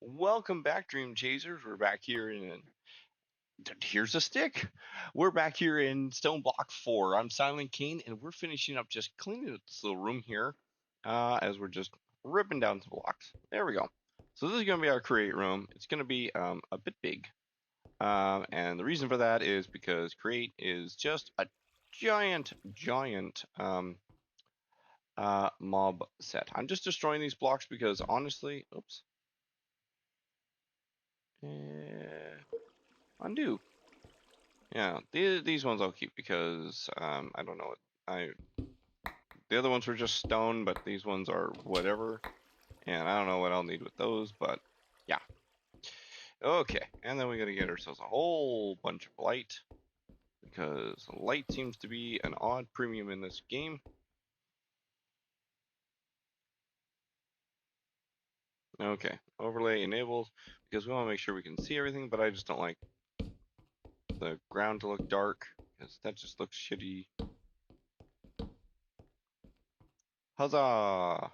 Welcome back, Dream Chasers. We're back here in. Here's a stick. We're back here in StoneBlock 4. I'm SilentKain, and we're finishing up just cleaning up this little room here as we're just ripping down some blocks. There we go. So this is going to be our create room. It's going to be a bit big. And the reason for that is because create is just a giant mob set. I'm just destroying these blocks because honestly, oops. Undo. Yeah, these ones I'll keep because I don't know what the other ones were just stone, but these ones are whatever, and I don't know what I'll need with those, but yeah. Okay, and then we gotta get ourselves a whole bunch of light because light seems to be an odd premium in this game. Okay, overlay enabled because we want to make sure we can see everything, but I just don't like the ground to look dark because that just looks shitty. Huzzah!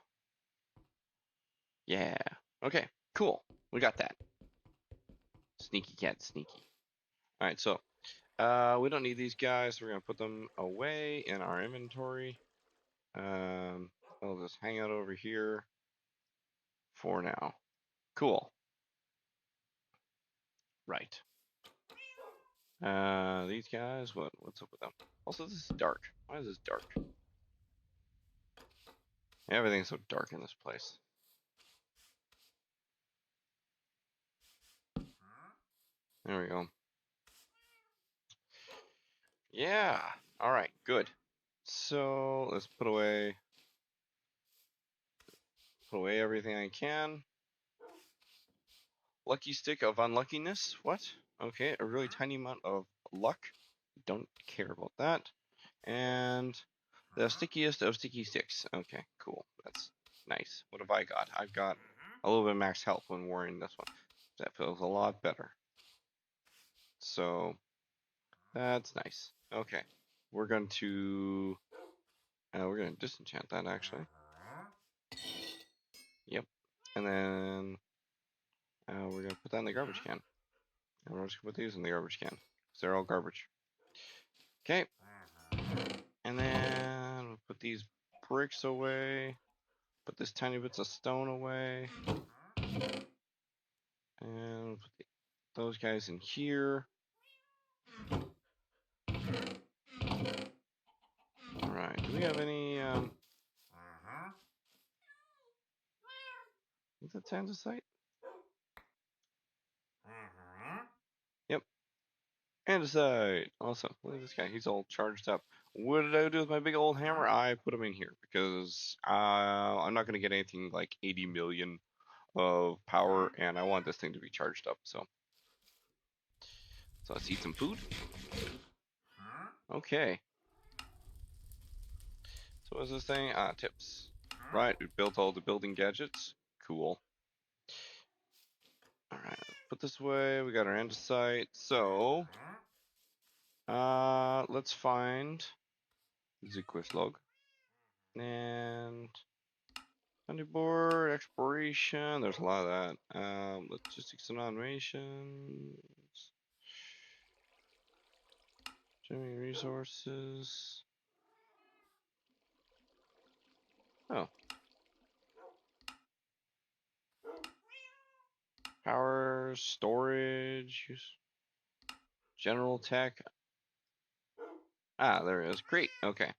Yeah. Okay, cool. We got that. Sneaky cat, sneaky. All right, so we don't need these guys. So we're gonna put them away in our inventory. I'll just hang out over here for now. Cool. Right. These guys, what's up with them? Also, this is dark. Why is this dark? Everything's so dark in this place. There we go. Yeah. All right. Good. So let's put away everything I can. Lucky stick of unluckiness. What? Okay, a really tiny amount of luck. Don't care about that. And the stickiest of sticky sticks. Okay, cool. That's nice. What have I got? I've got a little bit of max health when wearing this one. That feels a lot better. So that's nice. Okay, we're going to disenchant that actually. Yep. And then we're gonna put that in the garbage can. And we're just gonna put these in the garbage can because they're all garbage. Okay. And then we'll put these bricks away. Put this tiny bits of stone away. And we'll put those guys in here. Alright, do we have any, is that andesite? Yep. Andesite! Awesome. Look at this guy, he's all charged up. What did I do with my big old hammer? I put him in here because I'm not going to get anything like 80 million of power, and I want this thing to be charged up, so let's eat some food. Okay. So what's this thing? Tips. Right, we built all the building gadgets. Cool. Alright, put this away. We got our andesite. So, let's find the quest log. And board exploration. There's a lot of that. Logistics and automations. Generating resources. Oh. Power, storage, general tech. Ah, there it is. Great. Okay.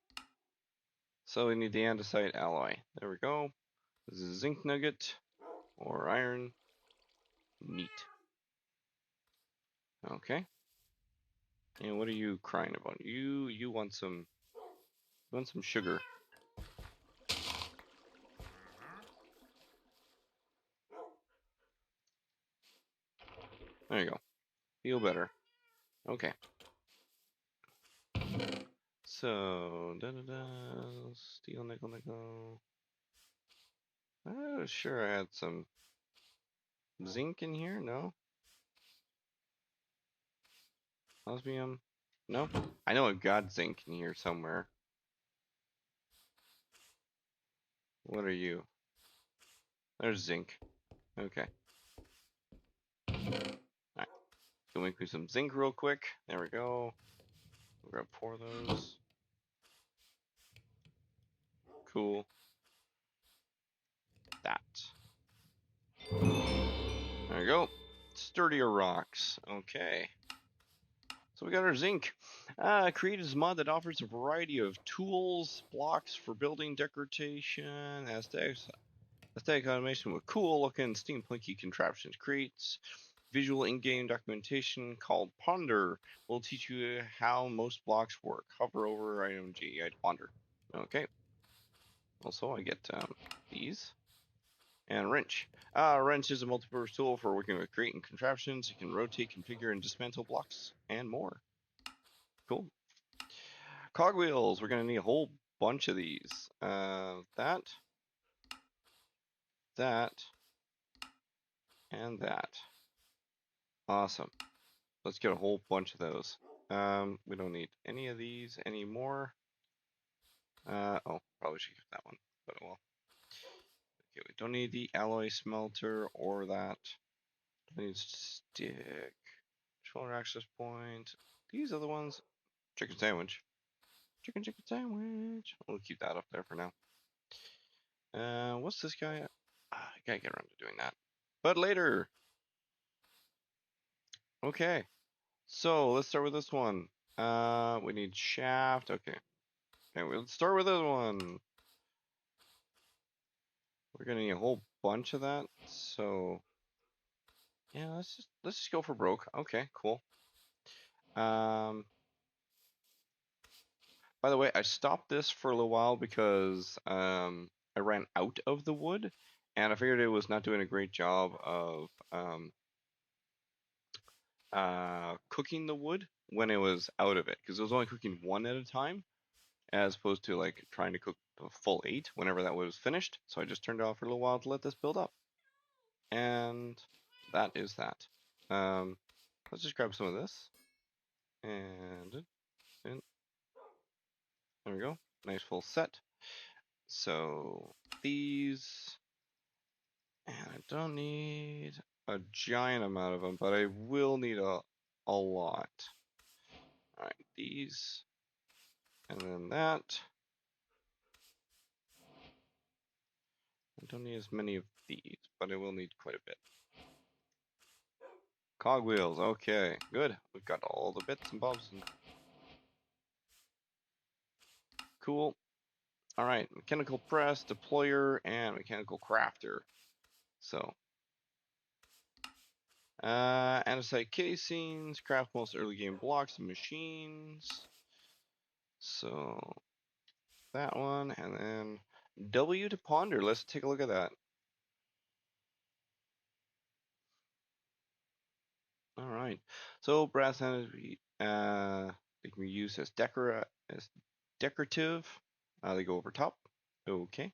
So we need the andesite alloy. There we go. This is a zinc nugget or iron. Neat. Okay. And what are you crying about? You want some sugar. There you go. Feel better. Okay. So steel nickel. I was sure I had some zinc in here. No. Osmium. No. I know I've got zinc in here somewhere. What are you? There's zinc. Okay. go make me some zinc real quick. There we go. We'll grab 4 of those. Cool. That. There we go. Sturdier rocks. Okay. So we got our zinc. Created this mod that offers a variety of tools, blocks for building decoration, aesthetic automation with cool looking steampunky contraptions. Creates visual in-game documentation called Ponder. Will teach you how most blocks work. Hover over item G to ponder. Okay. Also, I get these. And wrench. Wrench is a multi-purpose tool for working with creating contraptions. You can rotate, configure, and dismantle blocks and more. Cool. Cogwheels. We're going to need a whole bunch of these. That, and that. Awesome. Let's get a whole bunch of those. We don't need any of these anymore. Oh, probably should get that one, but well. Okay, we don't need the alloy smelter or that. We need stick. Controller access point. These are the ones. Chicken sandwich. Chicken sandwich. We'll keep that up there for now. What's this guy? I gotta get around to doing that. But later. Okay. So let's start with this one. We need shaft. Okay. Okay, let's start with this one. We're gonna need a whole bunch of that. So yeah, let's just go for broke. Okay, cool. By the way, I stopped this for a little while because I ran out of the wood, and I figured it was not doing a great job of cooking the wood when it was out of it, because it was only cooking one at a time, as opposed to like trying to cook the full 8 whenever that was finished. So I just turned it off for a little while to let this build up, and that is that. Let's just grab some of this, and there we go, nice full set. So these, and I don't need a giant amount of them, but I will need a lot. All right, these, and then that. I don't need as many of these, but I will need quite a bit. Cogwheels, okay, good. We've got all the bits and bobs. Cool. All right, mechanical press, deployer, and mechanical crafter. So, andesite casings, craft most early game blocks and machines. So, that one, and then W to ponder. Let's take a look at that. All right. So brass energy, they can be used as decorative. They go over top. Okay.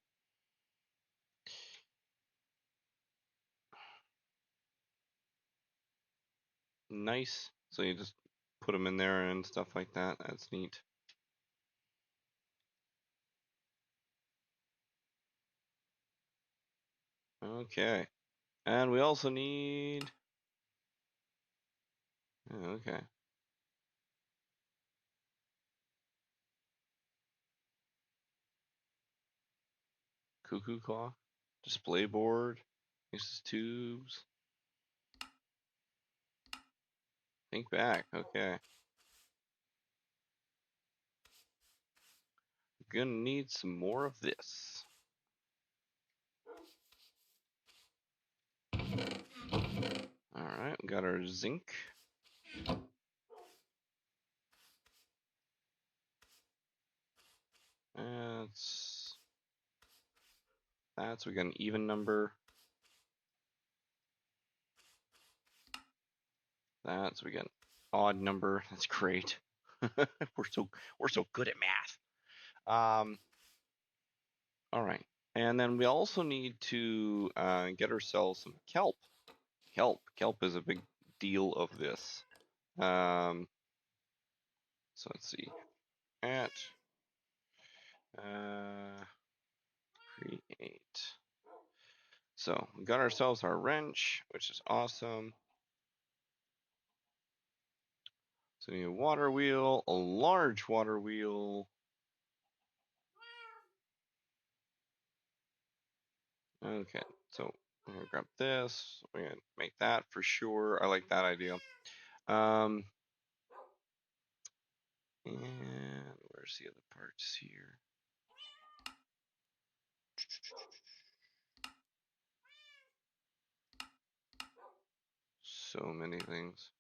Nice. So you just put them in there and stuff like that. That's neat. Okay. And we also need. Okay. Cuckoo clock. Display board. Uses tubes. Think back. Okay. Gonna need some more of this. Alright, we got our zinc. That's we got an even number. That's we got an odd number. That's great. we're so good at math. All right, and then we also need to get ourselves some kelp. Kelp is a big deal of this. So let's see. At create. So we got ourselves our wrench, which is awesome. So we need a water wheel, a large water wheel. Okay, so I'm gonna grab this. We're gonna make that for sure. I like that idea. And where's the other parts here? So many things.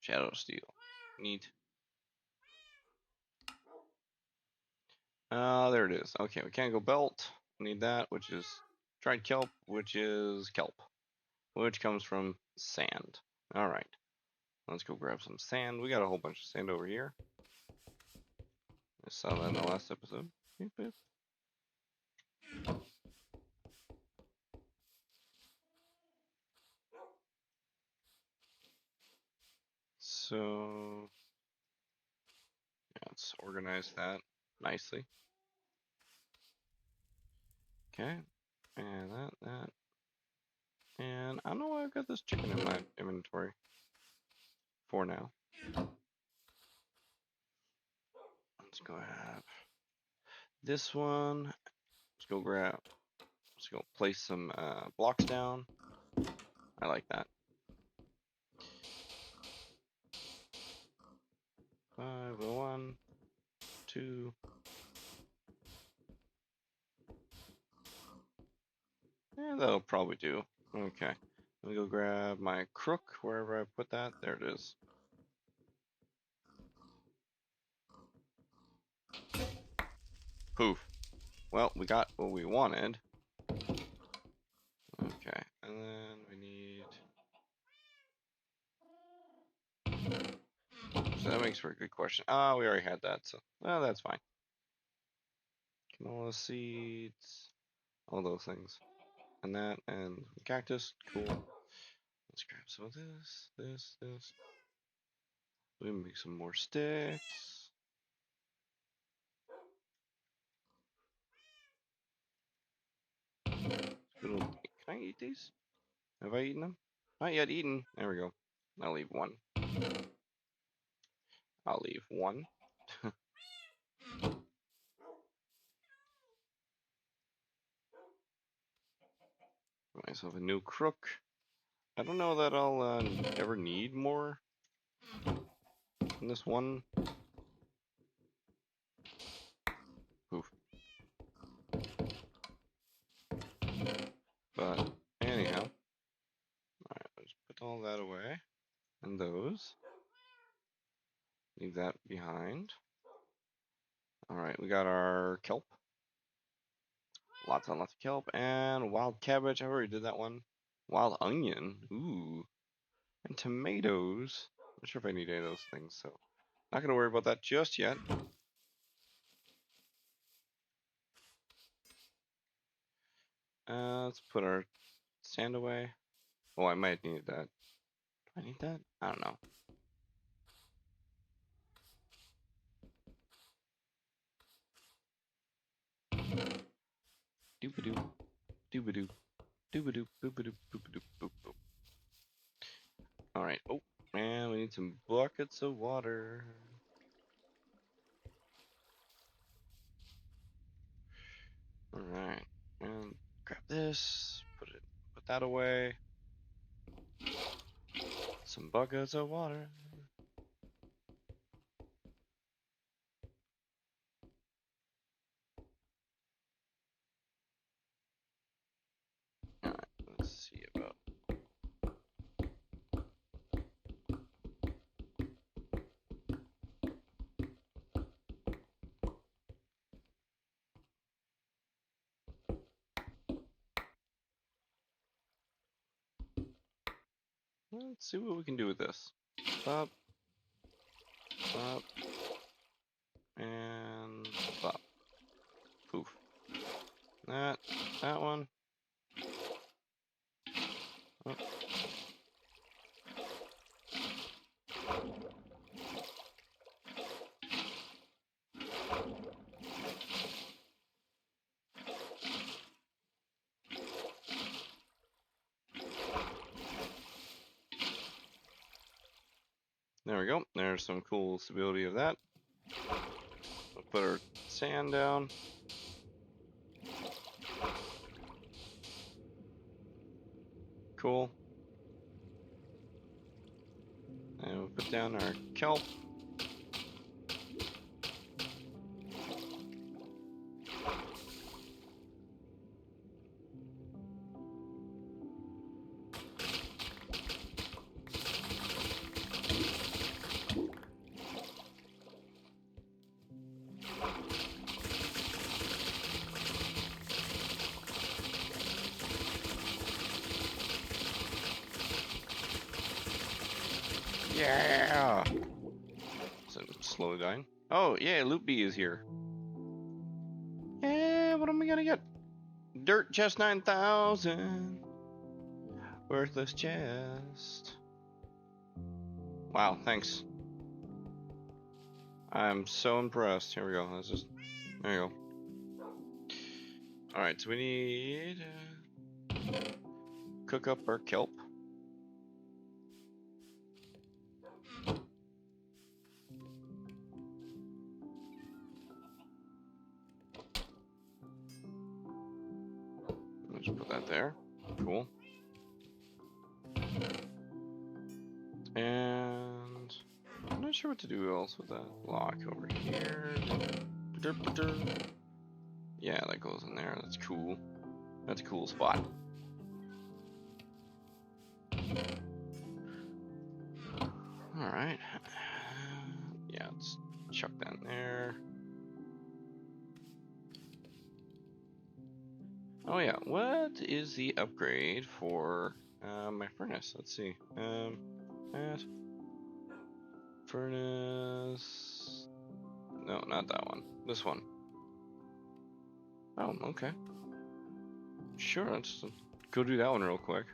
Shadow steel. Neat. There it is. Okay, we can't go belt. We need that, which is dried kelp, which is kelp, which comes from sand. All right, let's go grab some sand. We got a whole bunch of sand over here. I saw that in the last episode. Beep, beep. So yeah, let's organize that nicely. Okay, and that. And I don't know why I've got this chicken in my inventory for now. Let's go have this one. Let's go place some blocks down. I like that. 501, 2. Yeah, that'll probably do. Okay. Let me go grab my crook wherever I put that. There it is. Poof. Well, we got what we wanted. Okay, and then we need... So that makes for a good question. Ah, we already had that, so well, that's fine. Canola seeds, all those things. And that, and cactus, cool. Let's grab some of this. We can make some more sticks. Can I eat these? Have I eaten them? Not yet eaten. There we go. I'll leave one. I'll leave one. Myself a new crook. I don't know that I'll ever need more than this one. Poof. But anyhow, alright, let's put all that away. And those. Leave that behind. Alright, we got our kelp. Lots and lots of kelp. And wild cabbage. I already did that one. Wild onion. Ooh. And tomatoes. Not sure if I need any of those things, so not gonna worry about that just yet. Let's put our sand away. Oh, I might need that. Do I need that? I don't know. Doobadoo, doobadoo, doobadoo, boobadoo, boobadoo, boop boop. All right. Oh, and we need some buckets of water. All right, and grab this. Put that away. Some buckets of water. All right. Let's see about. Let's see what we can do with this. Up, up, and up. Poof. That one. Oh. we go. There's some cool stability of that. We'll put our sand down. Cool. And we'll put down our kelp. Yeah! So slowly dying. Oh, yeah, Loot Bee is here. Yeah, what am I gonna get? Dirt chest 9,000. Worthless chest. Wow, thanks. I'm so impressed. Here we go. Let's just. There you go. Alright, so we need. Cook up our kelp. Just put that there. Cool. And I'm not sure what to do else with that block over here. Yeah, that goes in there. That's cool. That's a cool spot. Alright. Yeah, let's chuck that in there. Oh yeah, what is the upgrade for my furnace? Let's see. That. Furnace. No, not that one. This one. Oh, okay. Sure, let's go do that one real quick.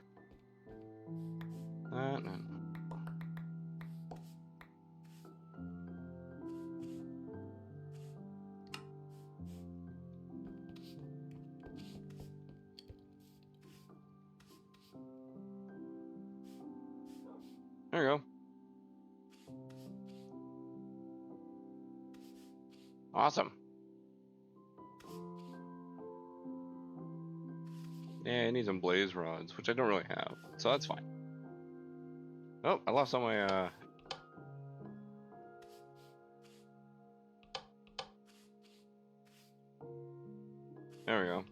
No. There we go. Awesome. Yeah, I need some blaze rods, which I don't really have, so that's fine. Oh, I lost all my, There we go.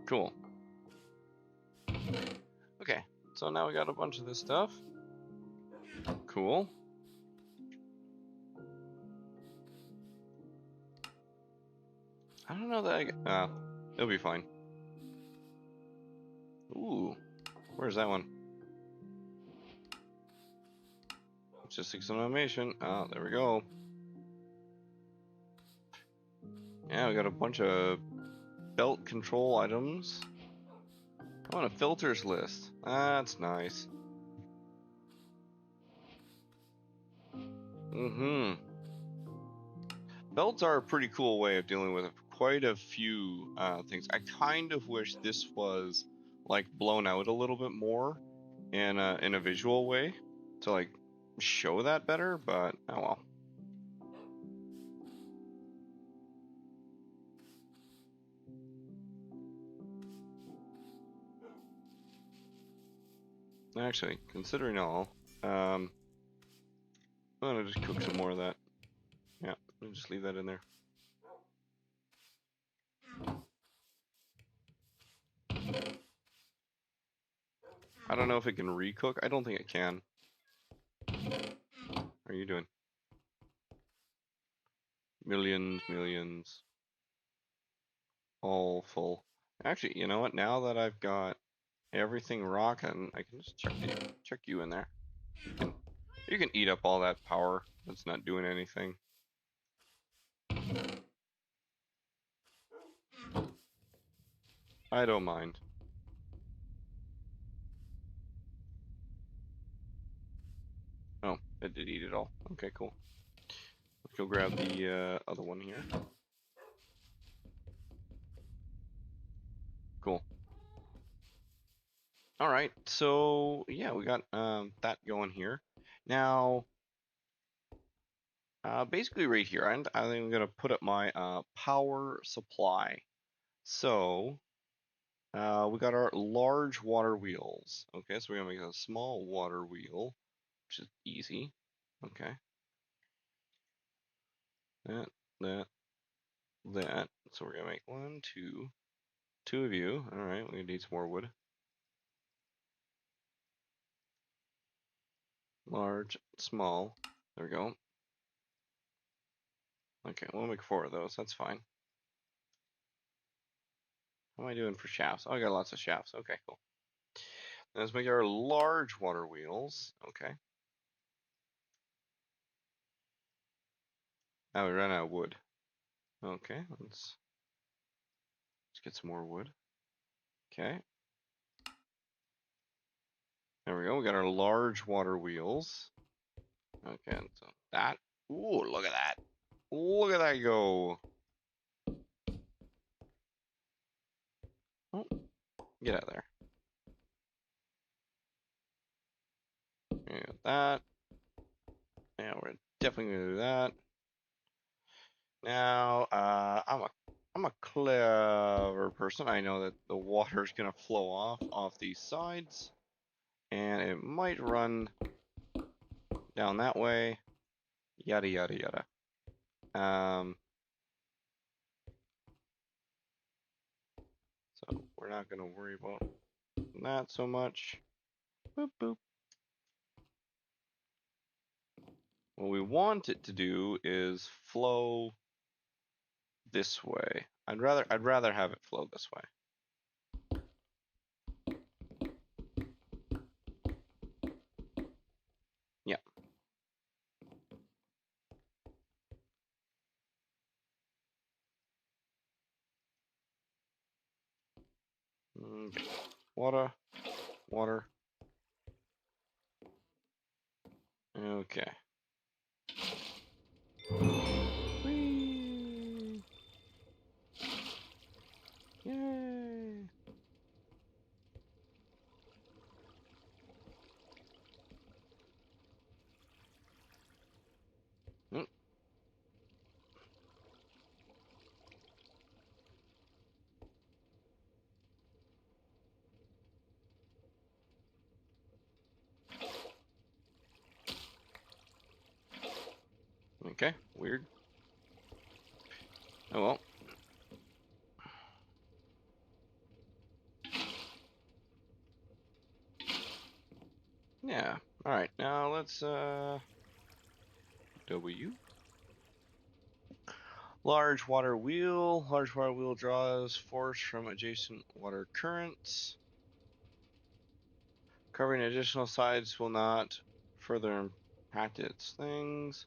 Cool. Okay, so now we got a bunch of this stuff. Cool. I don't know that it'll be fine. Ooh, where's that one? It's just exclamation. Oh, there we go. Yeah, we got a bunch of belt control items. I want a filters list. That's nice. Belts are a pretty cool way of dealing with quite a few things. I kind of wish this was like blown out a little bit more in a visual way to like show that better, but oh well. Actually, considering all, I'm gonna just cook some more of that. Yeah, I'll just leave that in there. I don't know if it can recook. I don't think it can. How are you doing? Millions. All full. Actually, you know what? Now that I've got everything rocking, I can just check you in there. You can eat up all that power that's not doing anything. I don't mind. Oh, it did eat it all. Okay, cool. Let's go grab the other one here. All right, so yeah, we got that going here. Now, basically right here, I think I'm gonna put up my power supply. So we got our large water wheels. Okay, so we're gonna make a small water wheel, which is easy. Okay, that, that, that. So we're gonna make one, two of you. All right, we're gonna need some more wood. Large, small. There we go. Okay, we'll make 4 of those. That's fine. How am I doing for shafts? Oh, I got lots of shafts. Okay, cool. Let's make our large water wheels. Okay. Now we ran out of wood. Okay, let's get some more wood. Okay. There we go. We got our large water wheels. Okay, so that. Ooh, look at that. Look at that go. Oh, get out of there. We got that. Yeah, we're definitely gonna do that. Now, I'm a clever person. I know that the water is gonna flow off these sides, and it might run down that way. Yada yada yada. So we're not gonna worry about that so much. Boop boop. What we want it to do is flow this way. I'd rather have it flow this way. Yeah. Okay. Water, water. Okay. Whee! Yay! Mm. Okay. Weird. Oh well. Yeah. All right. Now let's W. Large water wheel. Large water wheel draws force from adjacent water currents. Covering additional sides will not further impact its things.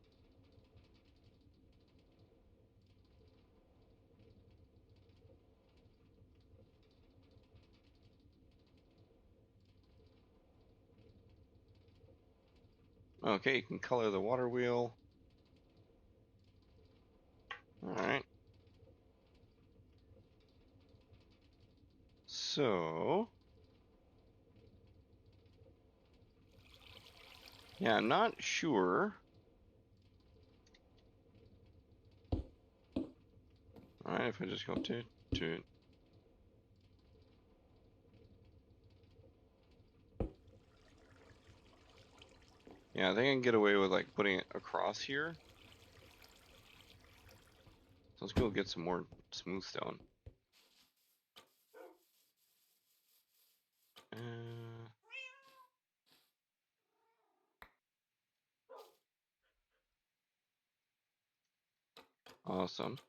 Okay, you can color the water wheel. Alright. So, yeah, I'm not sure. Alright, if I just go to. Yeah, I think I can get away with like putting it across here. So let's go get some more smooth stone. Awesome.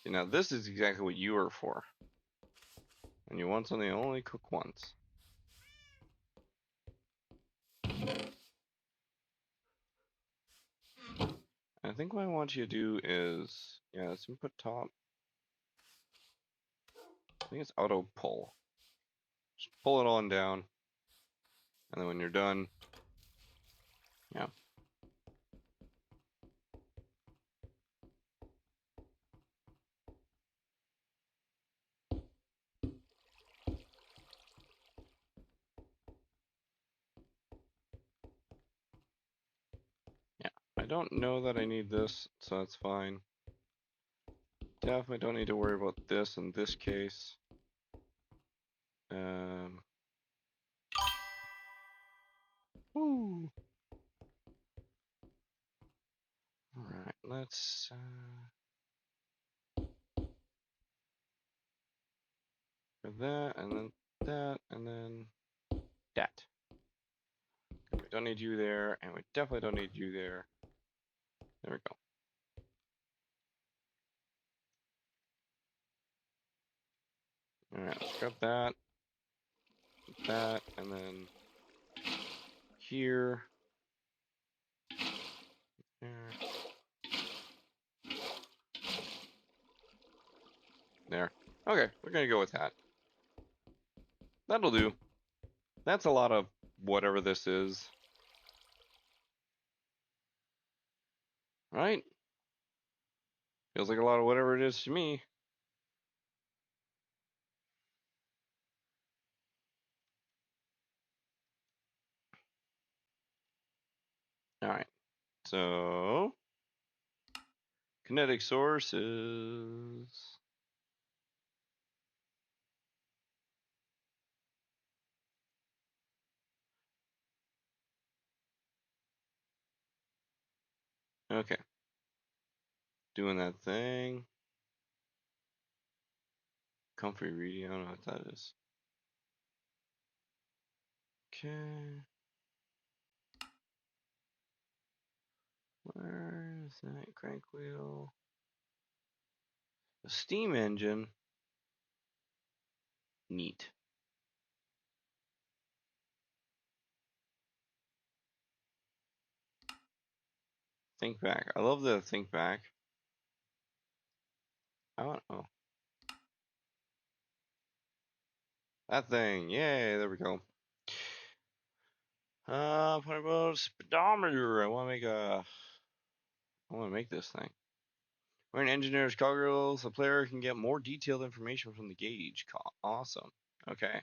See, now this is exactly what you are for. When you want something, only cook once. I think what I want you to do is, yeah, let's input top. I think it's auto pull. Just pull it on down. And then when you're done, yeah. don't know that I need this, so that's fine. Definitely don't need to worry about this in this case. Woo. Alright, let's for that, and then that, and then that. We don't need you there, and we definitely don't need you there. There we go. Alright, let's grab that, and then here. There. There. Okay, we're gonna go with that. That'll do. That's a lot of whatever this is. Right? Feels like a lot of whatever it is to me. Alright. So kinetic sources. Okay. Doing that thing. Comfy reading, I don't know what that is. Okay. Where is that crank wheel? A steam engine. Neat. Think back. I love the think back. I want, oh. That thing. Yay, there we go. What about speedometer? I want to make this thing. Wearing engineer's goggles, the player can get more detailed information from the gauge. Awesome. Okay.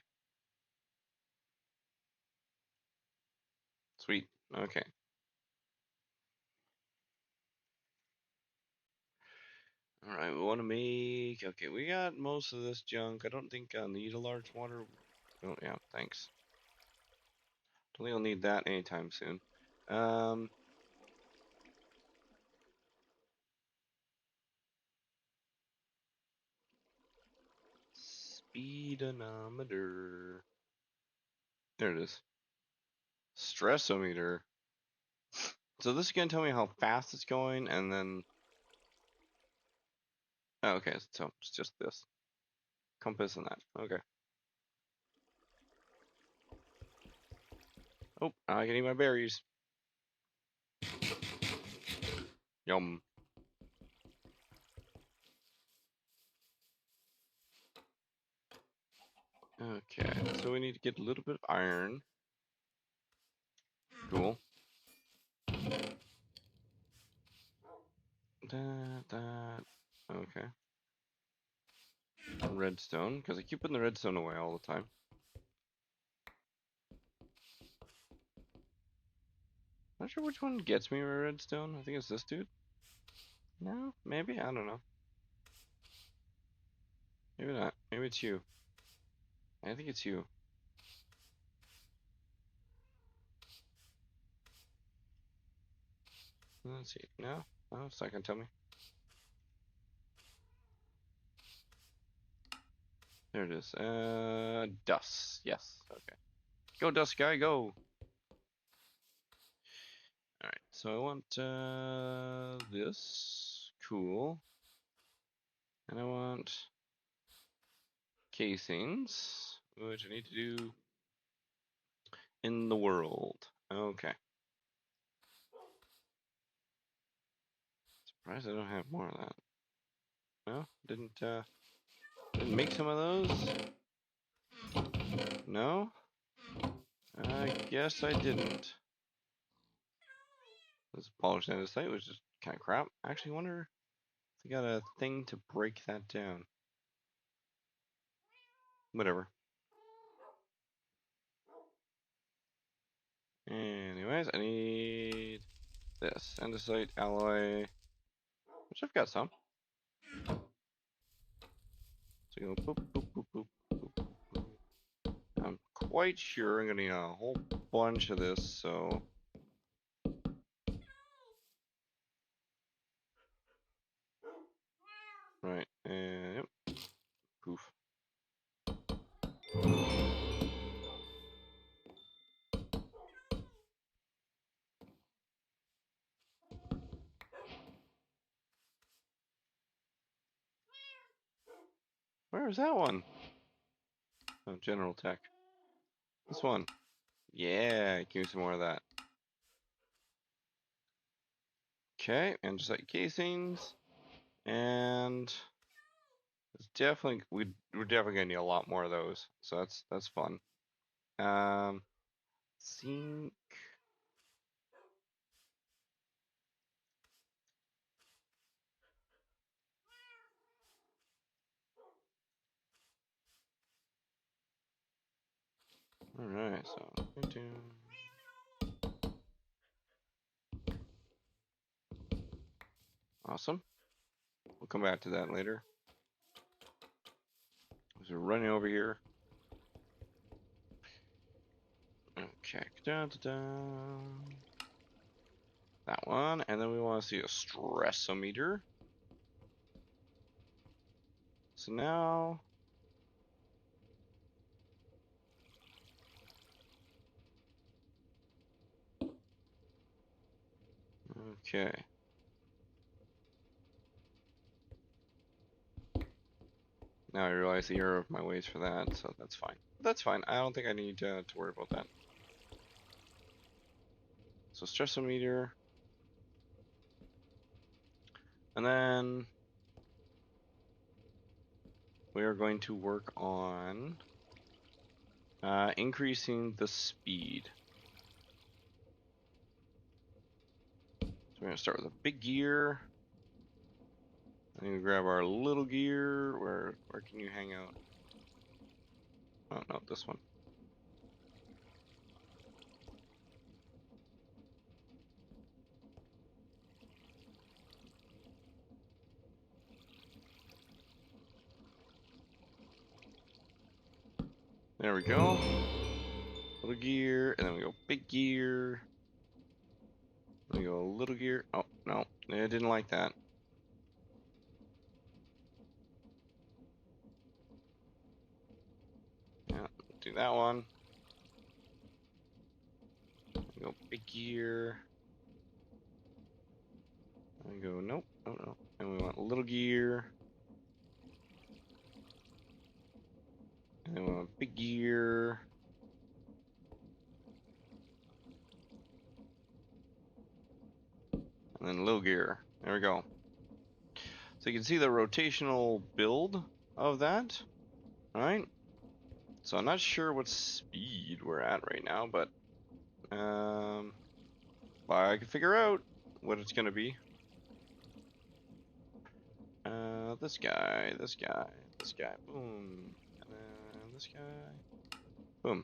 Sweet. Okay. Alright, we want to make... Okay, we got most of this junk. I don't think I'll need a large water... Oh, yeah, thanks. Don't think I'll need that anytime soon. Speedometer. There it is. Stressometer. So this is going to tell me how fast it's going, and then... Oh, okay, so it's just this. Compass and that. Okay. Oh, I can eat my berries. Yum. Okay, so we need to get a little bit of iron. Cool. That. Okay. Redstone, because I keep putting the redstone away all the time. Not sure which one gets me redstone. I think it's this dude. No, maybe? I don't know. Maybe not. Maybe it's you. I think it's you. Let's see. No? Oh, it's not gonna tell me. There it is. Dust. Yes. Okay. Go, Dust Guy, go! Alright, so I want this. Cool. And I want casings, which I need to do in the world. Okay. Surprised I don't have more of that. No? Didn't make some of those? No? I guess I didn't. This polished andesite was just kind of crap. Actually, I wonder if I got a thing to break that down. Whatever. Anyways, I need this? Andesite alloy, which I've got some. So you go boop, boop, boop, boop, boop, boop, boop. I'm quite sure I'm gonna need a whole bunch of this, so. Right, and yep. Poof. Where is that one? Oh, General Tech. This one. Yeah, give me some more of that. Okay, and just like casings. And it's definitely we're definitely gonna need a lot more of those. So that's fun. Zinc. Alright, so awesome. We'll come back to that later. So we're running over here. Okay, da, da, da. That one, and then we want to see a stressometer. So now, okay. Now I realize the error of my ways for that, so that's fine. That's fine. I don't think I need to worry about that. So stressometer, and then we are going to work on increasing the speed. So we're going to start with a big gear. I'm going to grab our little gear. Where can you hang out? Oh, no, this one. There we go. Little gear, and then we go big gear. Then we go little gear. Oh, no, I didn't like that. Yeah, do that one. We go big gear. And we go, nope, oh no. And we want little gear. And then we want big gear. And then little gear. There we go. So you can see the rotational build of that. Alright. So I'm not sure what speed we're at right now, but I can figure out what it's gonna be. This guy, this guy, this guy, boom. And then this guy, boom.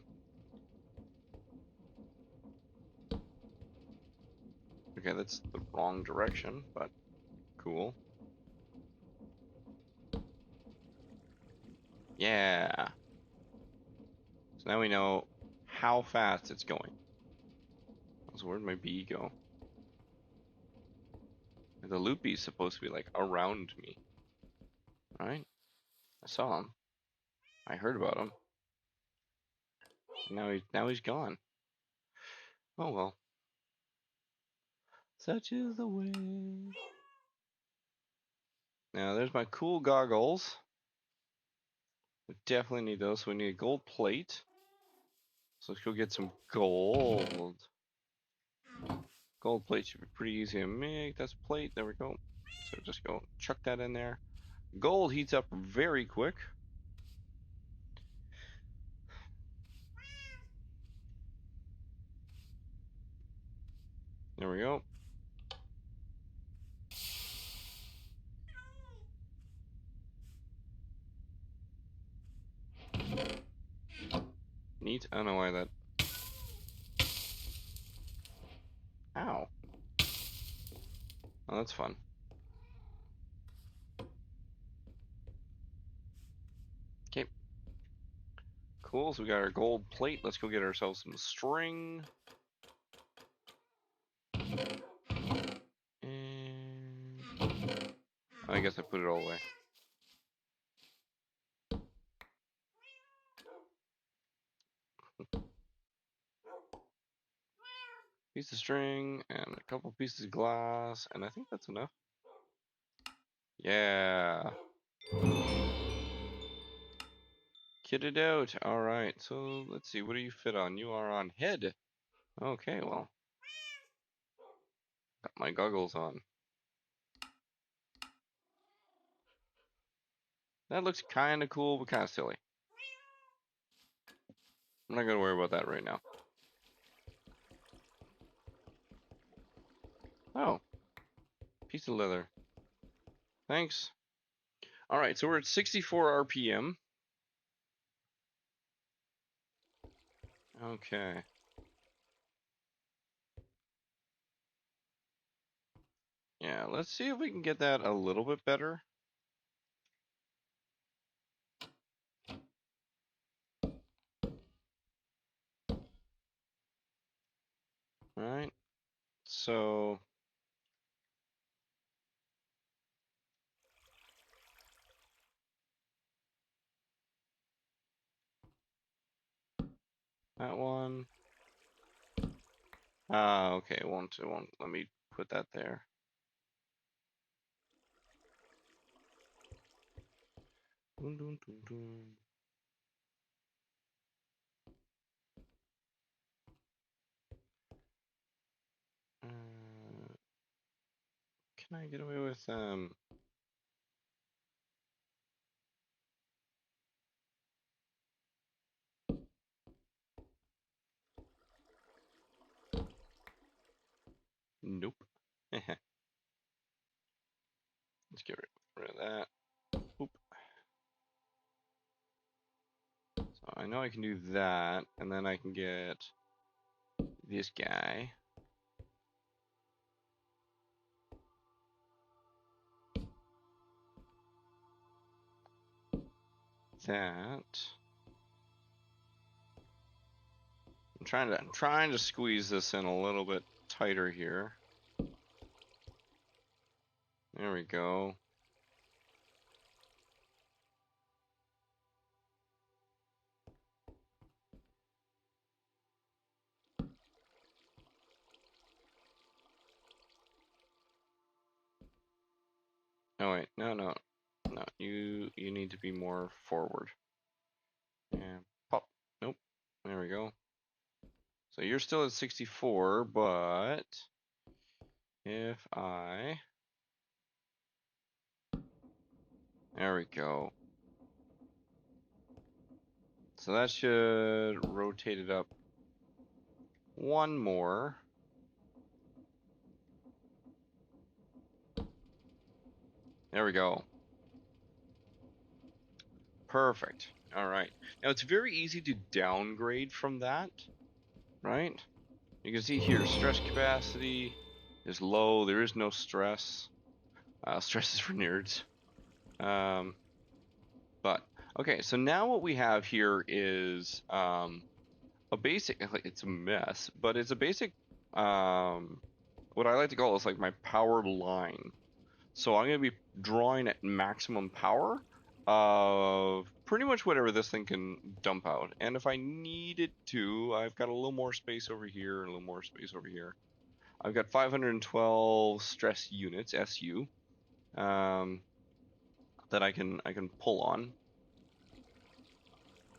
Okay, that's the wrong direction, but cool. Yeah. So now we know how fast it's going. So where'd my bee go? The loopy's supposed to be like around me. Right? I saw him. I heard about him. And now he's gone. Oh well. Such is the way. Now there's my cool goggles. We definitely need those. So we need a gold plate. So let's go get some gold. Gold plate should be pretty easy to make. That's plate. There we go. So just go chuck that in there. Gold heats up very quick. There we go. Neat. I don't know why that. Ow. Oh, that's fun. Okay. Cool, so we got our gold plate. Let's go get ourselves some string. And I guess I put it all away. Piece of string and a couple pieces of glass, and I think that's enough. Yeah. Kitted out. Alright, so let's see, what do you fit on? You are on head. Okay, well. Got my goggles on. That looks kind of cool, but kind of silly. I'm not gonna worry about that right now. Oh. Piece of leather. Thanks. Alright, so we're at 64 RPM. Okay. Yeah, let's see if we can get that a little bit better. Alright. So that one. Okay, it won't let me put that there. Dun, dun, dun, dun. Can I get away with nope. Let's get rid of that. Oop. So I know I can do that, and then I can get this guy. That. I'm trying to squeeze this in a little bit tighter here. There we go. Oh wait, no. You need to be more forward. And pop. Nope. There we go. So you're still at 64, but if I... There we go. So that should rotate it up one more. There we go. Perfect. All right. Now it's very easy to downgrade from that, right? You can see here, stress capacity is low. There is no stress. Stress is for nerds. But okay, so now what we have here is a basic. It's a mess, but it's a basic. What I like to call is like my power line. So I'm going to be drawing at maximum power of pretty much whatever this thing can dump out. And if I needed to, I've got a little more space over here and a little more space over here. I've got 512 stress units, SU, that I can pull on.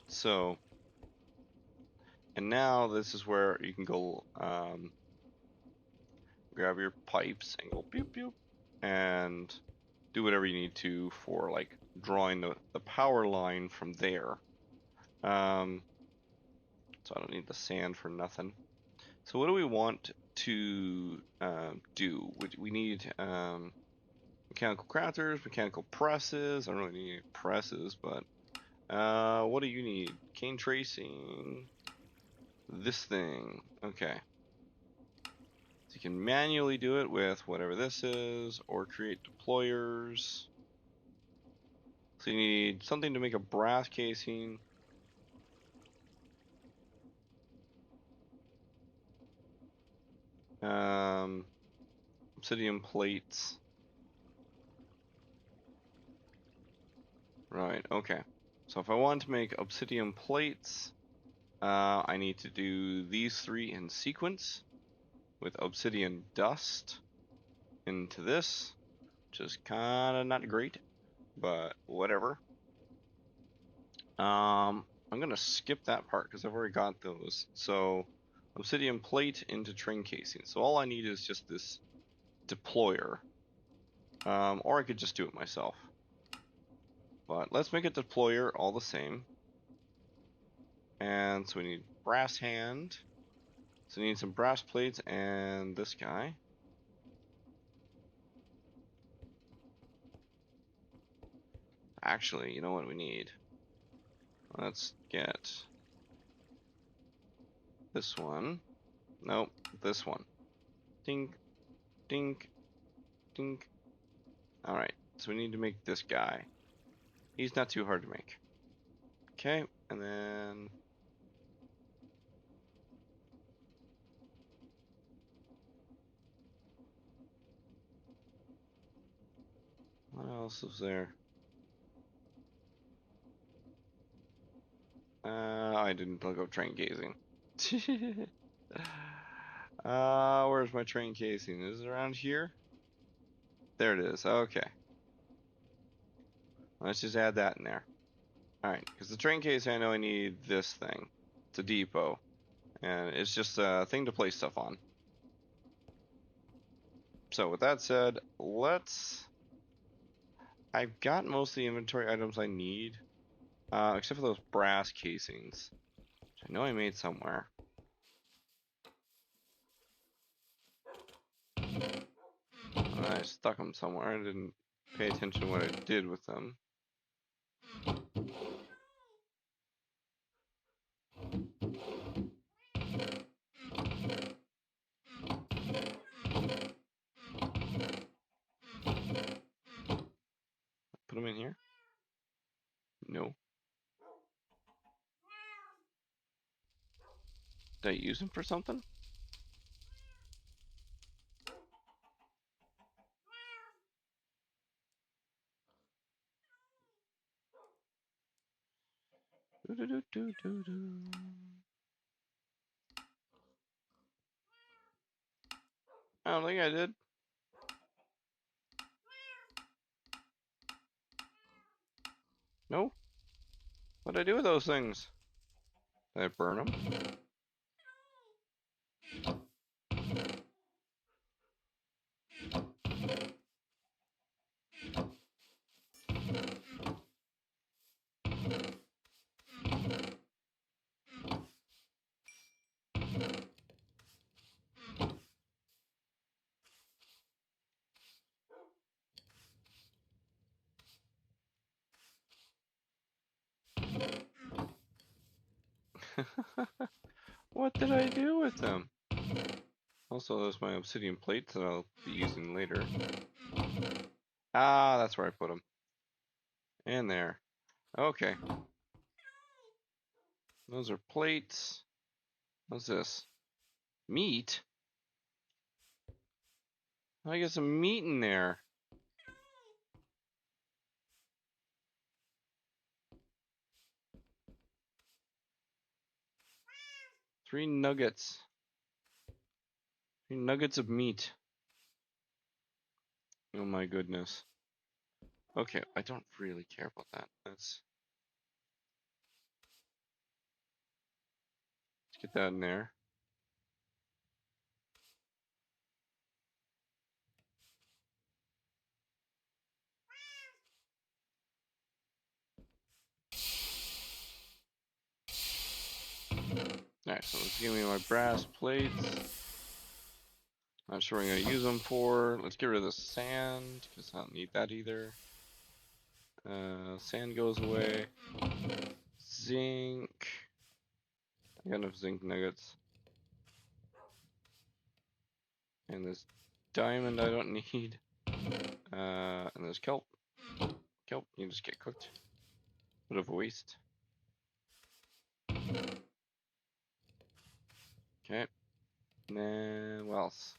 So, and now this is where you can go grab your pipes and go pew pew and do whatever you need to for like drawing the power line from there. So I don't need the sand for nothing. So what do we want to do? We need mechanical crafters, mechanical presses. I don't really need any presses, but what do you need? Cane tracing. This thing. Okay. you can manually do it with whatever this is, or create deployers. So you need something to make a brass casing. Obsidian plates. Right, okay. So if I want to make obsidian plates, I need to do these three in sequence with obsidian dust into this, which is kind of not great, but whatever. I'm going to skip that part because I've already got those. So obsidian plate into train casing. So all I need is just this deployer. Or I could just do it myself. But let's make a deployer all the same. And so we need brass hand. So we need some brass plates and this guy. Actually, you know what we need? Let's get this one. Nope, this one. Dink, dink, dink. Alright, so we need to make this guy. He's not too hard to make. Okay, and then what else is there? I didn't look up train casing. Where's my train casing? Is it around here? There it is. Okay. Let's just add that in there. Alright, because the train casing, I know I need this thing. It's a depot. And it's just a thing to place stuff on. So with that said, I've got most of the inventory items I need. Except for those brass casings, which I know I made somewhere. I stuck them somewhere. I didn't pay attention to what I did with them. Put them in here? No. Did I use them for something? I don't think I did. No? What did I do with those things? Did I burn them? What did I do with them? Also, there's my obsidian plates that I'll be using later. Ah, that's where I put them. In there. Okay. Those are plates. What's this? Meat? I get some meat in there. Three nuggets. 3 nuggets of meat. Oh my goodness. Okay, I don't really care about that. Let's get that in there. Alright, so let's give me my brass plates. Not sure what I'm gonna use them for. Let's get rid of the sand, because I don't need that either. Sand goes away. Zinc. I got enough zinc nuggets. And this diamond I don't need. And there's kelp. Kelp, you just get cooked. Bit of a waste. Okay. And then what else?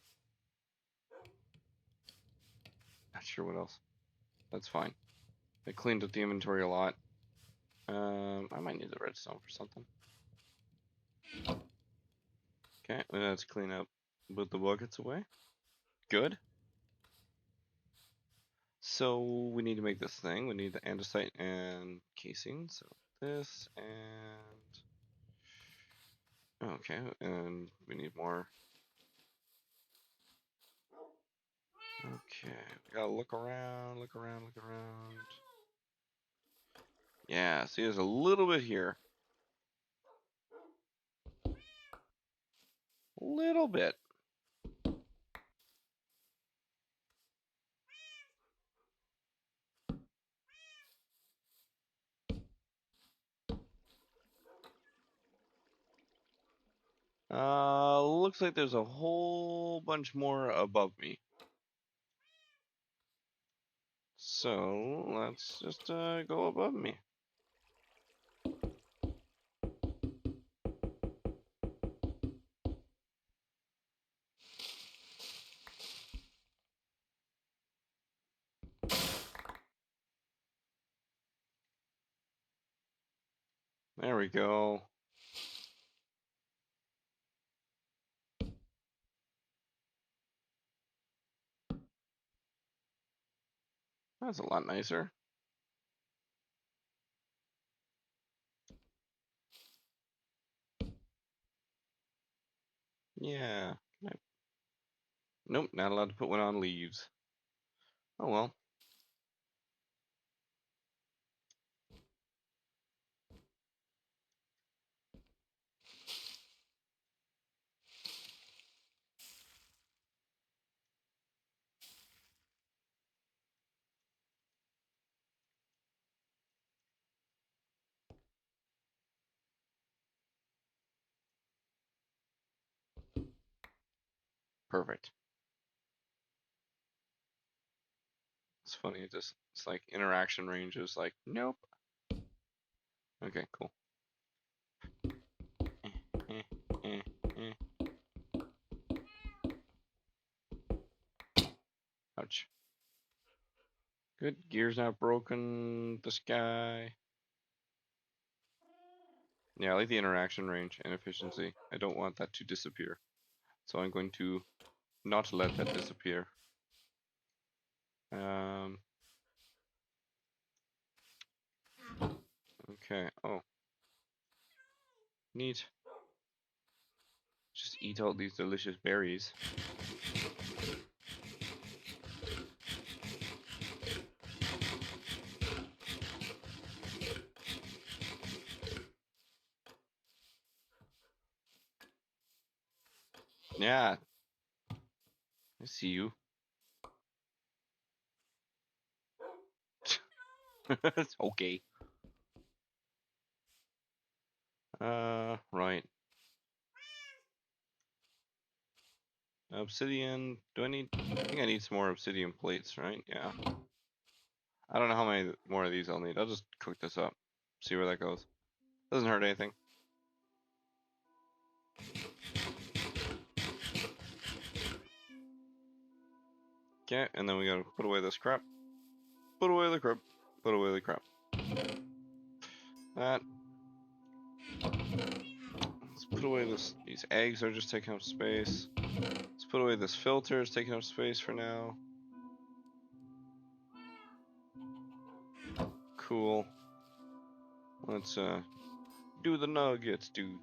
Not sure what else. That's fine. I cleaned up the inventory a lot. I might need the redstone for something. Okay, let's clean up, put the buckets away. Good. So we need to make this thing. We need the andesite and casing. So this and okay, and we need more. Okay, we gotta look around, look around, look around. Yeah, see, there's a little bit here. Little bit. Looks like there's a whole bunch more above me. So let's just go above me. There we go. That's a lot nicer. Yeah. Nope, not allowed to put one on leaves. Oh well. Perfect. It's funny, it's like interaction range is like, nope. Okay, cool. Eh, eh, eh. Ouch. Good, gear's not broken. This guy. Yeah, I like the interaction range and efficiency. I don't want that to disappear. So I'm going to not let that disappear. Okay, oh. Neat. Just eat all these delicious berries. Yeah. I see you. Okay. Right. Obsidian. Do I need? I think I need some more obsidian plates, right? Yeah. I don't know how many more of these I'll need. I'll just cook this up. See where that goes. Doesn't hurt anything. Okay, and then we gotta put away this crap. Put away the crap. Put away the crap. That. Let's put away this. These eggs are just taking up space. Let's put away this filter. It's taking up space for now. Cool. Let's do the nuggets. Do.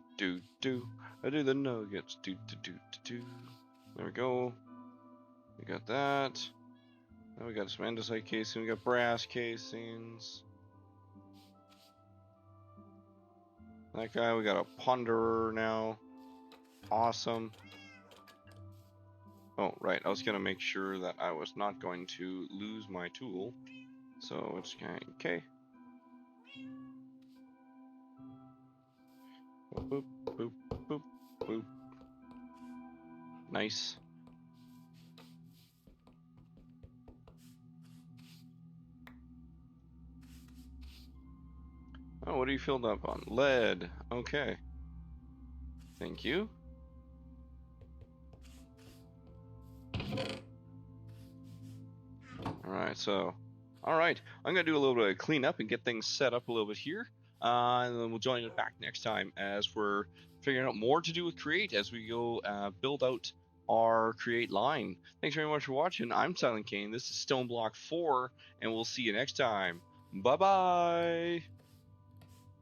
I do the nuggets. Do. There we go. We got that. Now we got some andesite casing. We got brass casings. That guy. We got a ponderer now. Awesome. Oh, right. I was going to make sure that I was not going to lose my tool. So it's kind of, okay. Boop, boop, boop, boop. Nice. Oh, what are you filled up on? Lead. Okay. Thank you. Alright, so... Alright, I'm going to do a little bit of cleanup and get things set up a little bit here. And then we'll join it back next time as we're figuring out more to do with Create as we go build out our Create line. Thanks very much for watching. I'm SilentKain. This is StoneBlock 4, and we'll see you next time. Bye-bye!